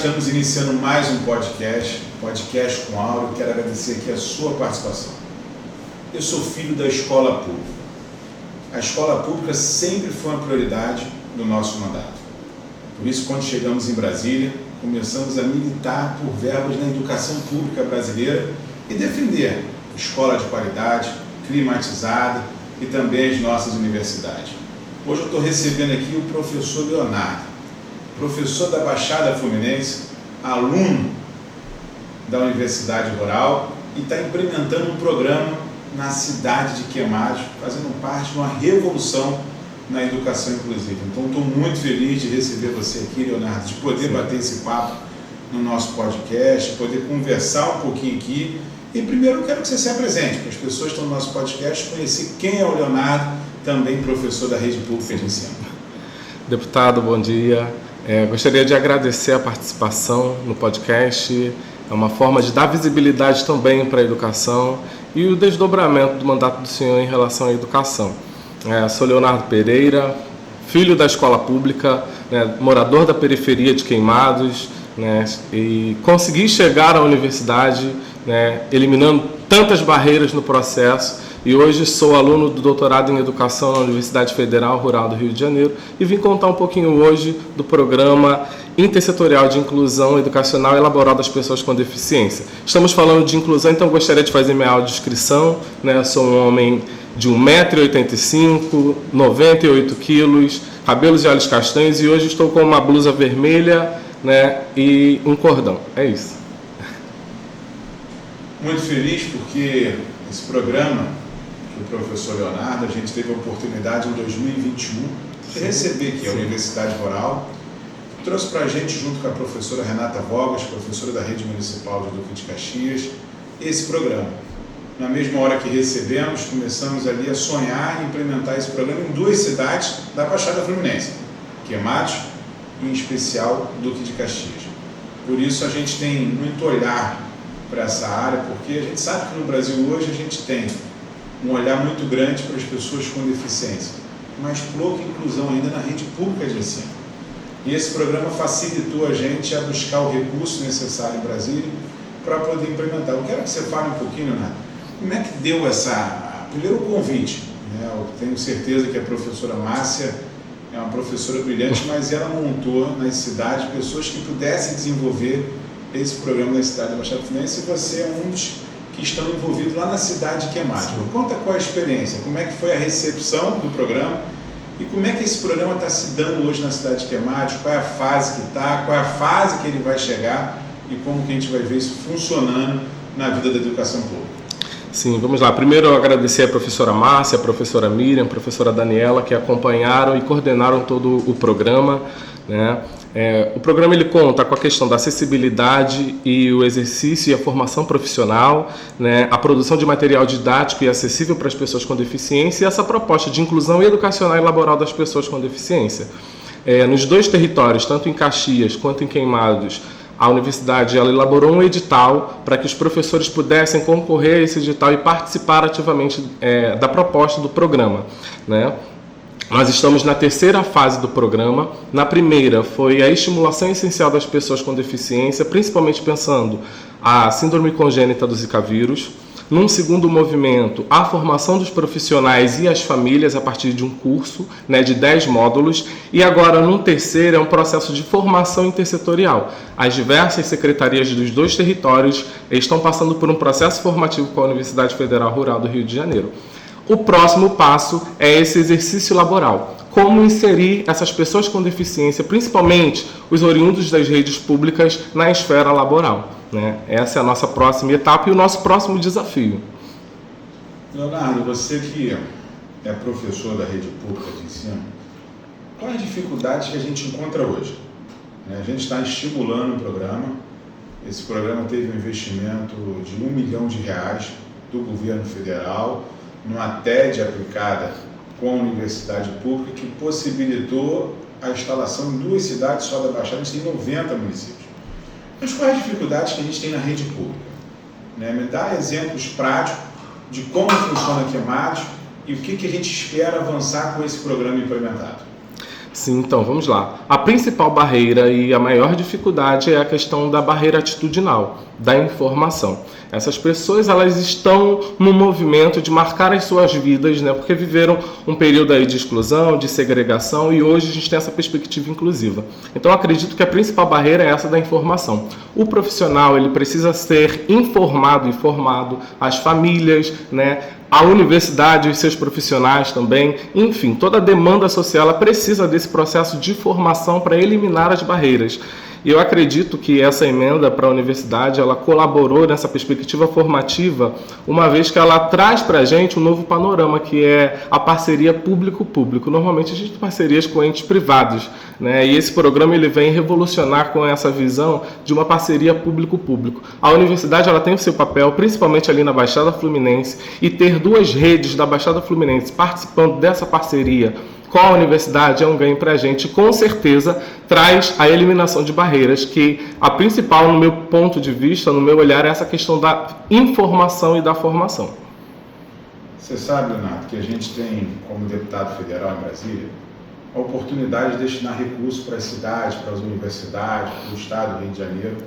estamos iniciando mais um podcast com Áureo. Quero agradecer aqui a sua participação. Eu sou filho da escola pública. A escola pública sempre foi uma prioridade do nosso mandato. Por isso, quando chegamos em Brasília, começamos a militar por verbas na educação pública brasileira e defender escola de qualidade, climatizada e também as nossas universidades. Hoje eu estou recebendo aqui o professor Leonardo, professor da Baixada Fluminense, aluno da Universidade Rural e está implementando um programa na cidade de Queimados, fazendo parte de uma revolução na educação inclusiva. Então estou muito feliz de receber você aqui, Leonardo, de poder bater esse papo no nosso podcast, poder conversar um pouquinho aqui. E primeiro eu quero que você se apresente, para as pessoas que estão no nosso podcast conhecer quem é o Leonardo, também professor da Rede Pública de Ensino. Deputado, bom dia. Gostaria de agradecer a participação no podcast. É uma forma de dar visibilidade também para a educação e o desdobramento do mandato do senhor em relação à educação. Sou Leonardo Pereira, filho da escola pública, morador da periferia de Queimados, e consegui chegar à universidade, eliminando tantas barreiras no processo. E hoje sou aluno do doutorado em Educação na Universidade Federal Rural do Rio de Janeiro e vim contar um pouquinho hoje do programa intersetorial de inclusão educacional elaborado às pessoas com deficiência. Estamos falando de inclusão, então gostaria de fazer minha audiodescrição. Sou um homem de 1,85 m, 98 kg, cabelos e olhos castanhos, e hoje estou com uma blusa vermelha, e um cordão. É isso. Muito feliz porque esse programa do professor Leonardo, a gente teve a oportunidade em 2021 de receber aqui a Universidade Rural, que trouxe para a gente, junto com a professora Renata Vogas, professora da Rede Municipal de Duque de Caxias, esse programa. Na mesma hora que recebemos, começamos ali a sonhar em implementar esse programa em duas cidades da Baixada Fluminense, Queimados e, em especial, Duque de Caxias. Por isso a gente tem muito olhar para essa área, porque a gente sabe que no Brasil hoje a gente tem um olhar muito grande para as pessoas com deficiência, mas pouca inclusão ainda na rede pública de ensino. E esse programa facilitou a gente a buscar o recurso necessário em Brasília para poder implementar. Eu quero que você fale um pouquinho, Leonardo, como é que deu primeiro o convite. Eu tenho certeza que a professora Márcia é uma professora brilhante, mas ela montou nas cidades pessoas que pudessem desenvolver esse programa na cidade da Baixada Fluminense, e você é um dos que estão envolvidos lá na cidade de Queimados. Conta qual a experiência, como é que foi a recepção do programa e como é que esse programa está se dando hoje na cidade de Queimados, qual é a fase que está, qual é a fase que ele vai chegar e como que a gente vai ver isso funcionando na vida da educação pública. Sim, vamos lá. Primeiro eu agradecer a professora Márcia, a professora Miriam, a professora Daniela, que acompanharam e coordenaram todo o programa. O programa ele conta com a questão da acessibilidade e o exercício e a formação profissional, a produção de material didático e acessível para as pessoas com deficiência e essa proposta de inclusão educacional e laboral das pessoas com deficiência. Nos dois territórios, tanto em Caxias quanto em Queimados, a universidade ela elaborou um edital para que os professores pudessem concorrer a esse edital e participar ativamente da proposta do programa. Nós estamos na terceira fase do programa. Na primeira foi a estimulação essencial das pessoas com deficiência, principalmente pensando a síndrome congênita do Zika vírus. Num segundo movimento, a formação dos profissionais e as famílias a partir de um curso de 10 módulos. E agora, num terceiro, é um processo de formação intersetorial. As diversas secretarias dos dois territórios estão passando por um processo formativo com a Universidade Federal Rural do Rio de Janeiro. O próximo passo é esse exercício laboral. Como inserir essas pessoas com deficiência, principalmente os oriundos das redes públicas, na esfera laboral. Essa é a nossa próxima etapa e o nosso próximo desafio. Leonardo, você que é professor da rede pública de ensino, quais as dificuldades que a gente encontra hoje? A gente está estimulando o programa. Esse programa teve um investimento de R$1 milhão do governo federal, numa TED aplicada com a universidade pública, que possibilitou a instalação em duas cidades só da Baixada. A gente tem 90 municípios. Mas quais as dificuldades que a gente tem na rede pública? Me dá exemplos práticos de como funciona Queimados e o que a gente espera avançar com esse programa implementado. Sim, então vamos lá. A principal barreira e a maior dificuldade é a questão da barreira atitudinal, da informação. Essas pessoas, elas estão no movimento de marcar as suas vidas, né, porque viveram um período aí de exclusão, de segregação, e hoje a gente tem essa perspectiva inclusiva. Então eu acredito que a principal barreira é essa da informação. O profissional, ele precisa ser informado, as famílias, né, a universidade, os seus profissionais também, enfim, toda a demanda social, ela precisa desse processo de formação para eliminar as barreiras. E eu acredito que essa emenda para a universidade, ela colaborou nessa perspectiva formativa, uma vez que ela traz para a gente um novo panorama, que é a parceria público-público. Normalmente a gente tem parcerias com entes privados, né? E esse programa ele vem revolucionar com essa visão de uma parceria público-público. A universidade, ela tem o seu papel, principalmente ali na Baixada Fluminense, e ter duas redes da Baixada Fluminense participando dessa parceria com a universidade é um ganho para a gente, com certeza traz a eliminação de barreiras, que a principal, no meu ponto de vista, no meu olhar, é essa questão da informação e da formação. Você sabe, Leonardo, que a gente tem, como deputado federal em Brasília, a oportunidade de destinar recursos para as cidades, para as universidades, para o estado do Rio de Janeiro,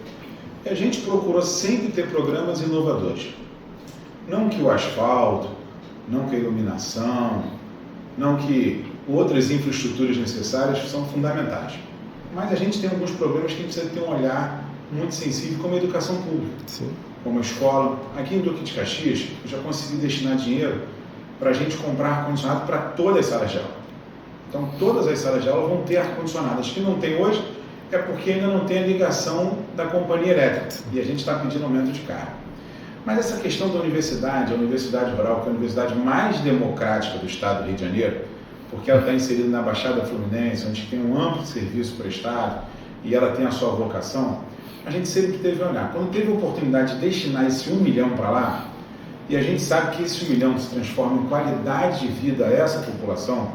e a gente procurou sempre ter programas inovadores. Não que o asfalto, não que a iluminação, não que outras infraestruturas necessárias são fundamentais. Mas a gente tem alguns problemas que a gente precisa ter um olhar muito sensível, como a educação pública, Sim. como a escola. Aqui em Duque de Caxias, eu já consegui destinar dinheiro para a gente comprar ar-condicionado para todas as salas de aula. Então, todas as salas de aula vão ter ar-condicionado. As que não tem hoje é porque ainda não tem a ligação da companhia elétrica e a gente está pedindo aumento de carga. Mas essa questão da universidade, a Universidade Rural, que é a universidade mais democrática do estado do Rio de Janeiro, porque ela está inserida na Baixada Fluminense, onde tem um amplo serviço prestado e ela tem a sua vocação, a gente sempre teve a olhar. Quando teve a oportunidade de destinar esse 1 milhão para lá, e a gente sabe que esse 1 milhão se transforma em qualidade de vida a essa população,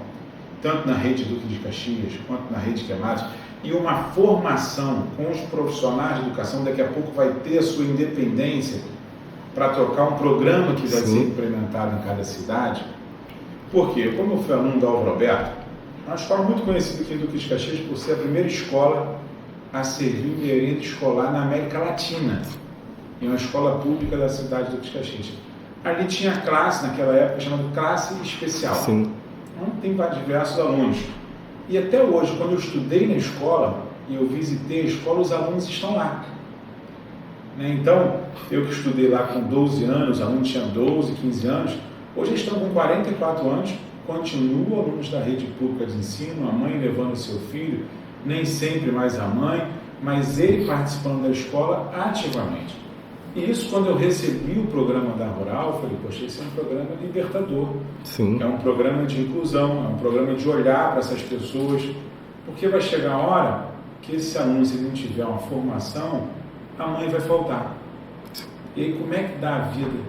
tanto na rede Duque de Caxias, quanto na rede Queimados, e uma formação com os profissionais de educação, daqui a pouco vai ter a sua independência para trocar um programa que vai Sim. ser implementado em cada cidade. Por quê? Como eu fui aluno da Álvaro Alberto, é uma escola muito conhecida aqui em Duque de Caxias por ser a primeira escola a servir o merenda escolar na América Latina, em uma escola pública da cidade de Duque de Caxias. Ali tinha classe, naquela época, chamada classe especial. Sim. Então, tem diversos alunos. E até hoje, quando eu estudei na escola, e eu visitei a escola, os alunos estão lá. Então, eu que estudei lá com 12 anos, o aluno tinha 12, 15 anos, hoje eles estão com 44 anos, continuam alunos da rede pública de ensino, a mãe levando o seu filho, nem sempre mais a mãe, mas ele participando da escola ativamente. E isso, quando eu recebi o programa da Rural, eu falei, poxa, esse é um programa libertador. Sim. É um programa de inclusão, é um programa de olhar para essas pessoas, porque vai chegar a hora que esse aluno, se ele não tiver uma formação, a mãe vai faltar. E aí, como é que dá a vida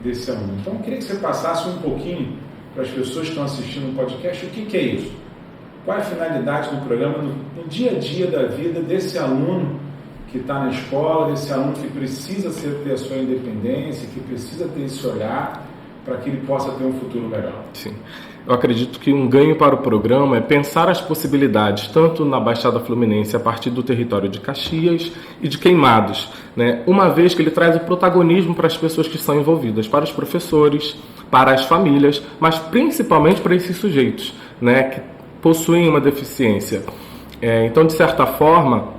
desse aluno? Então, eu queria que você passasse um pouquinho para as pessoas que estão assistindo o podcast, o que é isso? Qual é a finalidade do programa no dia a dia da vida desse aluno que está na escola, desse aluno que precisa ter a sua independência, que precisa ter esse olhar para que ele possa ter um futuro melhor? Sim. Eu acredito que um ganho para o programa é pensar as possibilidades, tanto na Baixada Fluminense, a partir do território de Caxias e de Queimados, né? Uma vez que ele traz o protagonismo para as pessoas que são envolvidas, para os professores, para as famílias, mas principalmente para esses sujeitos, né, que possuem uma deficiência. Então, de certa forma,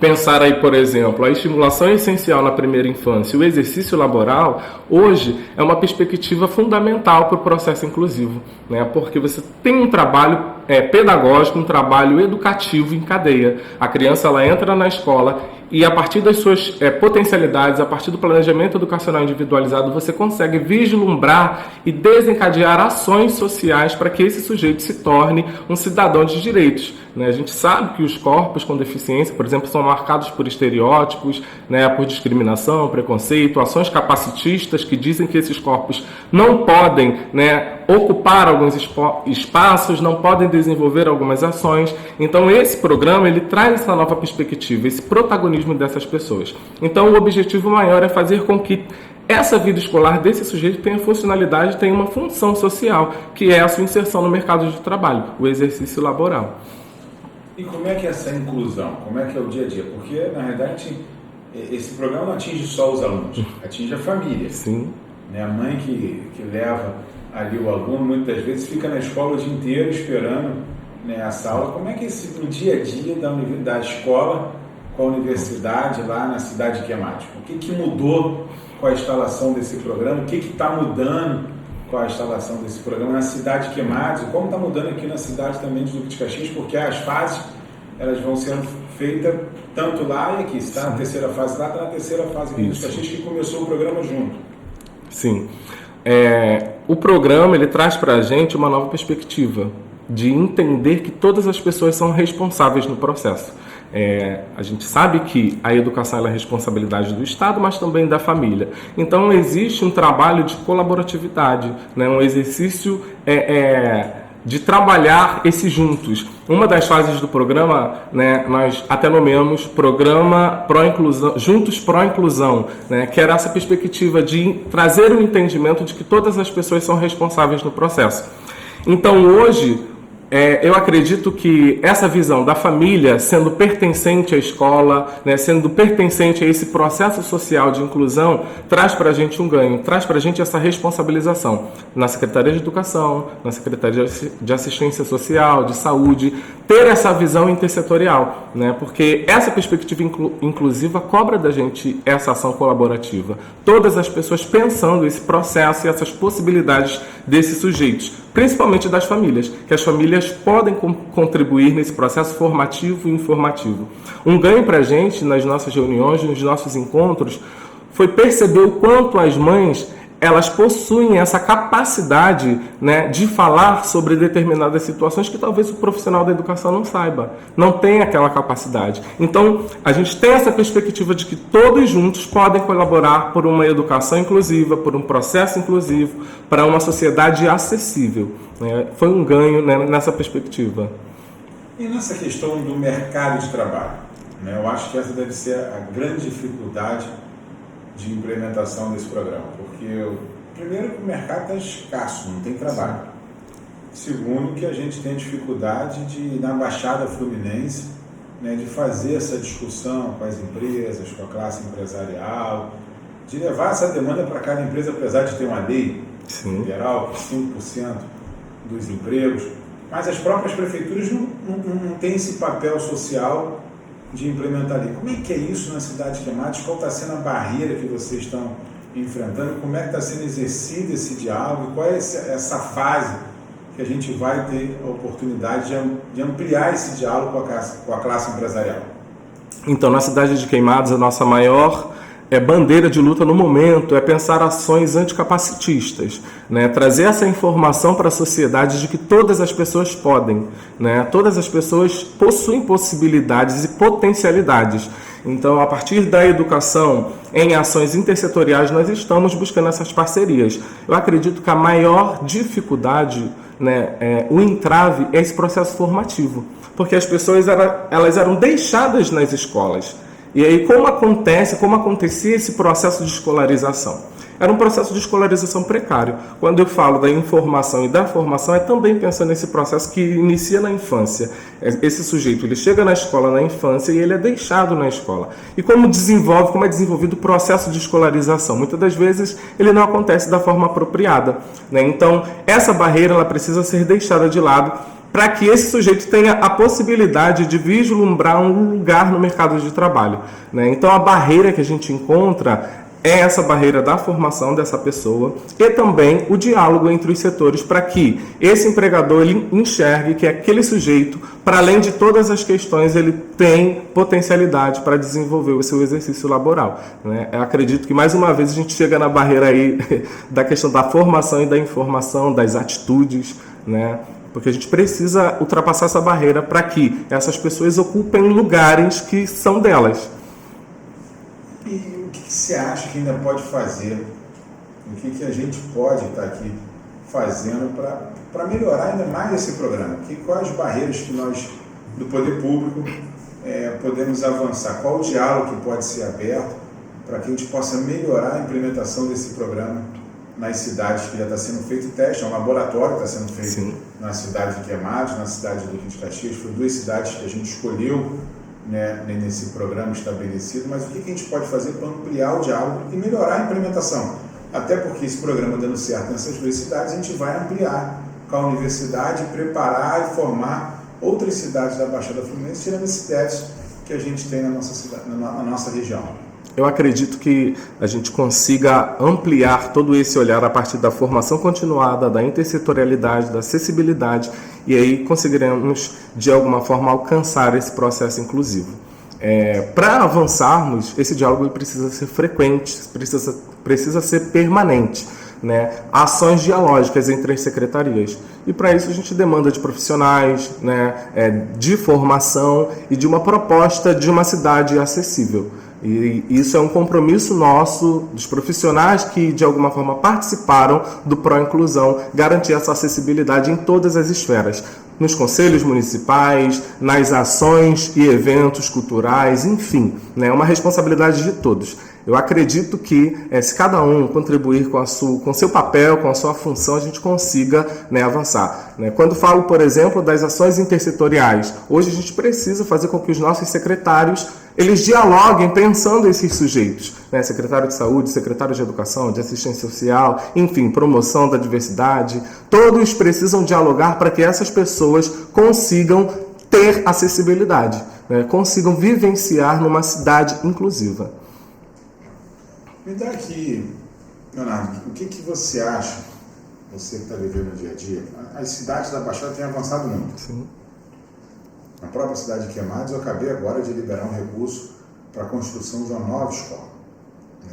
pensar aí, por exemplo, a estimulação é essencial na primeira infância, o exercício laboral, hoje, é uma perspectiva fundamental para o processo inclusivo, né? Porque você tem um trabalho pedagógico, um trabalho educativo em cadeia. A criança, ela entra na escola e, a partir das suas potencialidades, a partir do planejamento educacional individualizado, você consegue vislumbrar e desencadear ações sociais para que esse sujeito se torne um cidadão de direitos, né? A gente sabe que os corpos com deficiência, por exemplo, são marcados por estereótipos, né, por discriminação, preconceito, ações capacitistas que dizem que esses corpos não podem, né, ocupar alguns espaços, não podem desenvolver algumas ações. Então, esse programa, ele traz essa nova perspectiva, esse protagonismo dessas pessoas. Então, o objetivo maior é fazer com que essa vida escolar desse sujeito tenha funcionalidade, tenha uma função social, que é a sua inserção no mercado de trabalho, o exercício laboral. E como é que é essa inclusão? Como é que é o dia a dia? Porque, na verdade, esse programa não atinge só os alunos, atinge a família. Sim. Né? A mãe que leva ali o aluno, muitas vezes fica na escola o dia inteiro esperando, né, essa aula. Como é que no dia a dia da escola com a universidade lá na cidade de Queimados? O que mudou com a instalação desse programa? O que está mudando com a instalação desse programa na cidade de Queimados? E como está mudando aqui na cidade também de Duque de Caxias? Porque as fases elas vão sendo feitas tanto lá e aqui. Se está na terceira fase lá, está na terceira fase aqui de Caxias, que começou o programa junto. Sim. O programa ele traz para a gente uma nova perspectiva de entender que todas as pessoas são responsáveis no processo. A gente sabe que a educação ela é responsabilidade do Estado, mas também da família. Então existe um trabalho de colaboratividade, né? Um exercício de trabalhar esses juntos. Uma das fases do programa, né, nós até nomeamos Programa Pró-Inclusão, Juntos Pró-Inclusão, né, que era essa perspectiva de trazer o entendimento de que todas as pessoas são responsáveis no processo. Então hoje, eu acredito que essa visão da família sendo pertencente à escola, né, sendo pertencente a esse processo social de inclusão, traz para a gente um ganho, traz para a gente essa responsabilização na Secretaria de Educação, na Secretaria de Assistência Social, de Saúde, ter essa visão intersetorial, né, porque essa perspectiva inclusiva cobra da gente essa ação colaborativa. Todas as pessoas pensando esse processo e essas possibilidades desses sujeitos, principalmente das famílias, que as famílias podem contribuir nesse processo formativo e informativo. Um ganho para a gente nas nossas reuniões, nos nossos encontros, foi perceber o quanto as mães elas possuem essa capacidade, né, de falar sobre determinadas situações que talvez o profissional da educação não saiba, não tem aquela capacidade. Então, a gente tem essa perspectiva de que todos juntos podem colaborar por uma educação inclusiva, por um processo inclusivo, para uma sociedade acessível. Né? Foi um ganho, né, nessa perspectiva. E nessa questão do mercado de trabalho, né, eu acho que essa deve ser a grande dificuldade de implementação desse programa, porque primeiro que o mercado está escasso, não tem trabalho. Segundo que a gente tem dificuldade de, na Baixada Fluminense, né, de fazer essa discussão com as empresas, com a classe empresarial, de levar essa demanda para cada empresa, apesar de ter uma lei federal, 5% dos empregos, mas as próprias prefeituras não têm esse papel social de implementar ali. Como é que é isso na cidade de Queimados? Qual está sendo a barreira que vocês estão enfrentando? Como é que está sendo exercido esse diálogo? Qual é essa fase que a gente vai ter a oportunidade de ampliar esse diálogo com a classe empresarial? Então, na cidade de Queimados, a nossa maior bandeira de luta no momento é pensar ações anticapacitistas, né? Trazer essa informação para a sociedade de que todas as pessoas podem, né? Todas as pessoas possuem possibilidades e potencialidades. Então, a partir da educação em ações intersetoriais, nós estamos buscando essas parcerias. Eu acredito que a maior dificuldade, né, o entrave é esse processo formativo, porque as pessoas elas eram deixadas nas escolas. E aí, como acontecia esse processo de escolarização? Era um processo de escolarização precário. Quando eu falo da informação e da formação, é também pensando nesse processo que inicia na infância. Esse sujeito, ele chega na escola na infância e ele é deixado na escola. E como é desenvolvido o processo de escolarização? Muitas das vezes, ele não acontece da forma apropriada, né? Então, essa barreira ela precisa ser deixada de lado para que esse sujeito tenha a possibilidade de vislumbrar um lugar no mercado de trabalho, né? Então, a barreira que a gente encontra é essa barreira da formação dessa pessoa e também o diálogo entre os setores para que esse empregador ele enxergue que aquele sujeito, para além de todas as questões, ele tem potencialidade para desenvolver o seu exercício laboral, né? Eu acredito que, mais uma vez, a gente chega na barreira aí da questão da formação e da informação, das atitudes, né? Porque a gente precisa ultrapassar essa barreira para que essas pessoas ocupem lugares que são delas. E o que você acha que ainda pode fazer? O que a gente pode estar aqui fazendo para melhorar ainda mais esse programa? Quais as barreiras que nós, do poder público, podemos avançar? Qual o diálogo que pode ser aberto para que a gente possa melhorar a implementação desse programa nas cidades que já está sendo feito teste, é um laboratório que está sendo feito. Sim. Na cidade de Queimados, na cidade de Duque de Caxias, foram 2 cidades que a gente escolheu, né, nesse programa estabelecido, mas o que a gente pode fazer para ampliar o diálogo e melhorar a implementação? Até porque esse programa dando certo nessas 2 cidades, a gente vai ampliar com a universidade, preparar e formar outras cidades da Baixada Fluminense, tirando esse déficit que a gente tem na nossa cidade, na nossa região. Eu acredito que a gente consiga ampliar todo esse olhar a partir da formação continuada, da intersetorialidade, da acessibilidade, e aí conseguiremos, de alguma forma, alcançar esse processo inclusivo. Para avançarmos, esse diálogo precisa ser frequente, precisa ser permanente, né? Ações dialógicas entre as secretarias. E para isso a gente demanda de profissionais, né? De formação e de uma proposta de uma cidade acessível. E isso é um compromisso nosso, dos profissionais que de alguma forma participaram do Pró-Inclusão, garantir essa acessibilidade em todas as esferas, nos conselhos municipais, nas ações e eventos culturais, enfim, né? É uma responsabilidade de todos. Eu acredito que se cada um contribuir com seu papel, com a sua função, a gente consiga, né, avançar. Né? Quando falo, por exemplo, das ações intersetoriais, hoje a gente precisa fazer com que os nossos secretários eles dialoguem pensando esses sujeitos. Né? Secretário de Saúde, secretário de Educação, de Assistência Social, enfim, promoção da diversidade. Todos precisam dialogar para que essas pessoas consigam ter acessibilidade, né? Consigam vivenciar numa cidade inclusiva. Me dá aqui, Leonardo, o que você acha, você que está vivendo no dia a dia, as cidades da Baixada têm avançado muito. Sim. Na própria cidade de Queimados, eu acabei agora de liberar um recurso para a construção de uma nova escola.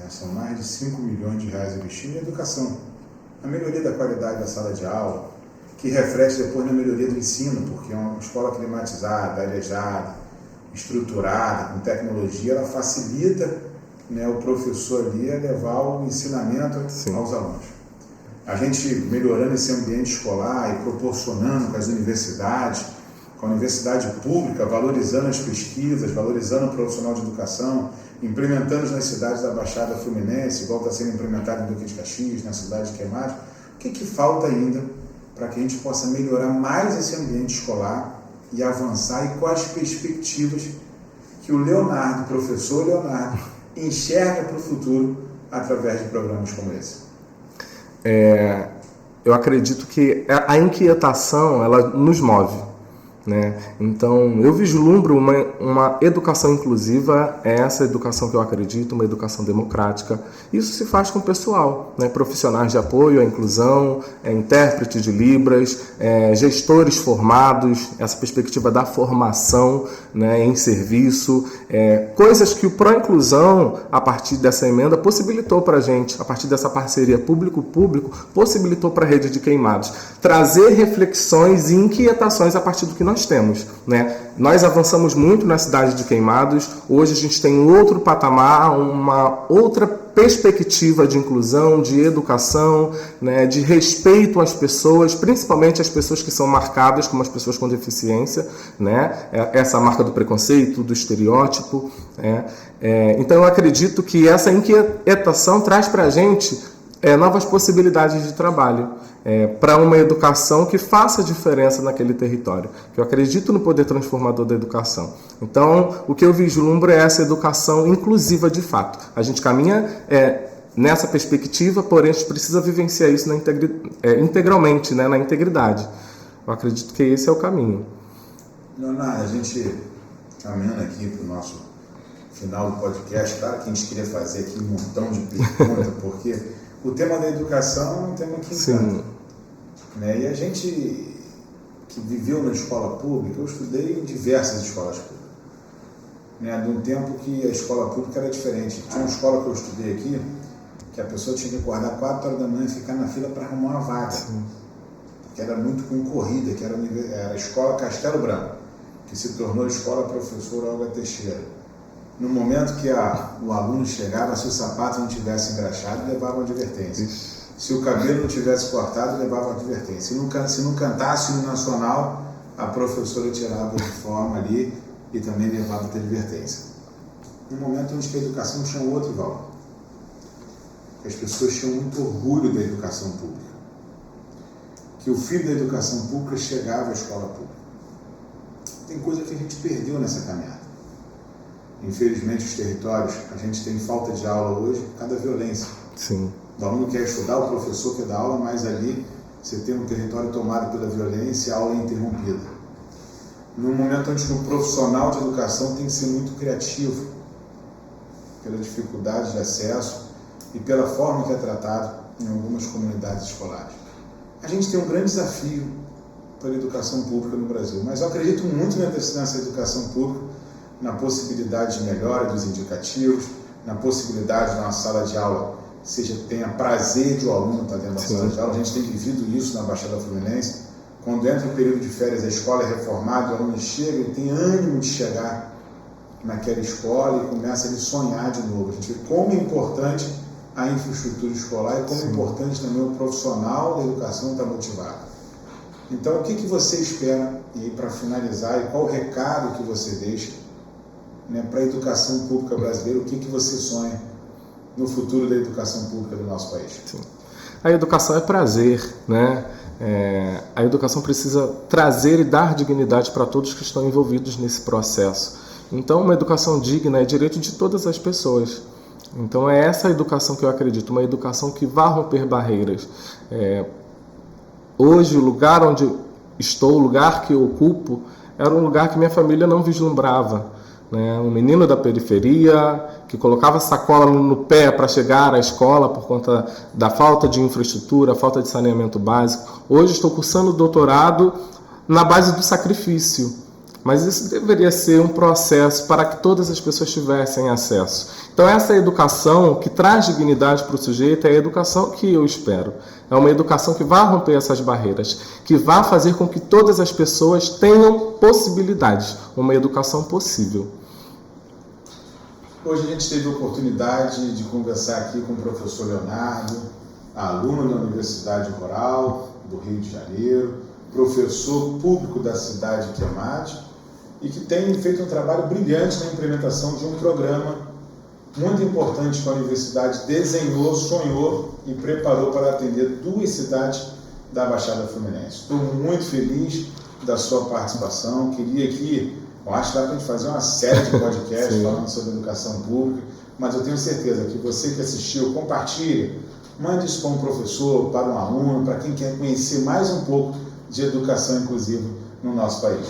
São mais de 5 milhões de reais investindo em educação, na melhoria da qualidade da sala de aula, que reflete depois na melhoria do ensino, porque é uma escola climatizada, arejada, estruturada, com tecnologia, ela facilita, né, o professor ali a levar o ensinamento Sim. aos alunos. A gente melhorando esse ambiente escolar e proporcionando com as universidades, com a universidade pública, valorizando as pesquisas, valorizando o profissional de educação, implementando nas cidades da Baixada Fluminense, igual está sendo implementado em Duque de Caxias, na cidade de Queimados. O que falta ainda para que a gente possa melhorar mais esse ambiente escolar e avançar, e quais perspectivas que o Leonardo, o professor Leonardo, enxerga para o futuro através de programas como esse? Eu acredito que a inquietação, ela nos move, né? Então, eu vislumbro uma educação inclusiva, é essa educação que eu acredito, uma educação democrática. Isso se faz com o pessoal, né? Profissionais de apoio à inclusão, intérprete de Libras, gestores formados, essa perspectiva da formação, né, em serviço, coisas que o Pró-Inclusão, a partir dessa emenda, possibilitou para a gente, a partir dessa parceria público-público, possibilitou para a rede de Queimados, trazer reflexões e inquietações a partir do que nós temos, né? Nós avançamos muito na cidade de Queimados, hoje a gente tem um outro patamar, uma outra perspectiva de inclusão, de educação, né, de respeito às pessoas, principalmente as pessoas que são marcadas como as pessoas com deficiência, né? Essa marca do preconceito, do estereótipo, né? Então eu acredito que essa inquietação traz para a gente novas possibilidades de trabalho, para uma educação que faça diferença naquele território, que eu acredito no poder transformador da educação. Então, o que eu vislumbro é essa educação inclusiva de fato. A gente caminha nessa perspectiva, porém a gente precisa vivenciar isso integralmente, né, na integridade. Eu acredito que esse é o caminho. Leonardo, a gente caminhando aqui para o nosso final do podcast, claro que a gente queria fazer aqui um montão de perguntas, porque o tema da educação é um tema que encanta. Né? E a gente que viveu na escola pública, eu estudei em diversas escolas públicas. Né? De um tempo que a escola pública era diferente. Tinha uma escola que eu estudei aqui, que a pessoa tinha que acordar 4 horas da manhã e ficar na fila para arrumar uma vaga. Sim. Porque era muito concorrida, que era a escola Castelo Branco, que se tornou a escola Professora Olga Teixeira. No momento que o aluno chegava, se o sapato não tivesse engraxado, levava uma advertência. Isso. Se o cabelo não tivesse cortado, levava uma advertência. Se não cantasse no nacional, a professora tirava de forma ali e também levava a advertência. No momento onde a educação tinha outro valor. que as pessoas tinham muito orgulho da educação pública, que o filho da educação pública chegava à escola pública. Tem coisa que a gente perdeu nessa caminhada. Infelizmente, os territórios, a gente tem falta de aula hoje por causa da violência. Sim. O aluno quer estudar, o professor quer dar aula, mas ali você tem um território tomado pela violência e a aula é interrompida. Num momento onde o profissional de educação tem que ser muito criativo, pela dificuldade de acesso e pela forma que é tratado em algumas comunidades escolares. A gente tem um grande desafio para a educação pública no Brasil, mas eu acredito muito nessa educação pública, na possibilidade de melhora dos indicativos, na possibilidade de uma sala de aula tenha prazer de o aluno estar dentro da sala de aula. A gente tem vivido isso na Baixada Fluminense. Quando entra o período de férias, a escola é reformada, o aluno chega e tem ânimo de chegar naquela escola e começa a ele sonhar de novo. A gente vê como é importante a infraestrutura escolar e como é importante também o profissional da educação estar motivado. Então, o que você espera, e para finalizar, e qual o recado que você deixa, né, para a educação pública brasileira, o que você sonha no futuro da educação pública do nosso país? Sim. A educação é prazer, né? A educação precisa trazer e dar dignidade para todos que estão envolvidos nesse processo. Então, uma educação digna é direito de todas as pessoas. Então, é essa educação que eu acredito, uma educação que vai romper barreiras. Hoje, o lugar onde estou, o lugar que eu ocupo, era um lugar que minha família não vislumbrava. Um menino da periferia que colocava sacola no pé para chegar à escola por conta da falta de infraestrutura, falta de saneamento básico. Hoje estou cursando doutorado na base do sacrifício, mas isso deveria ser um processo para que todas as pessoas tivessem acesso. Então essa educação que traz dignidade para o sujeito é a educação que eu espero. É uma educação que vai romper essas barreiras, que vai fazer com que todas as pessoas tenham possibilidades, uma educação possível. Hoje a gente teve a oportunidade de conversar aqui com o professor Leonardo, aluno da Universidade Rural do Rio de Janeiro, professor público da cidade de Queimados, e que tem feito um trabalho brilhante na implementação de um programa muito importante que a universidade desenhou, sonhou e preparou para atender 2 cidades da Baixada Fluminense. Estou muito feliz da sua participação. Queria que, eu acho que dá para a gente fazer uma série de podcasts falando sobre educação pública, mas eu tenho certeza que você que assistiu, compartilhe, mande isso para um professor, para um aluno, para quem quer conhecer mais um pouco de educação inclusiva no nosso país.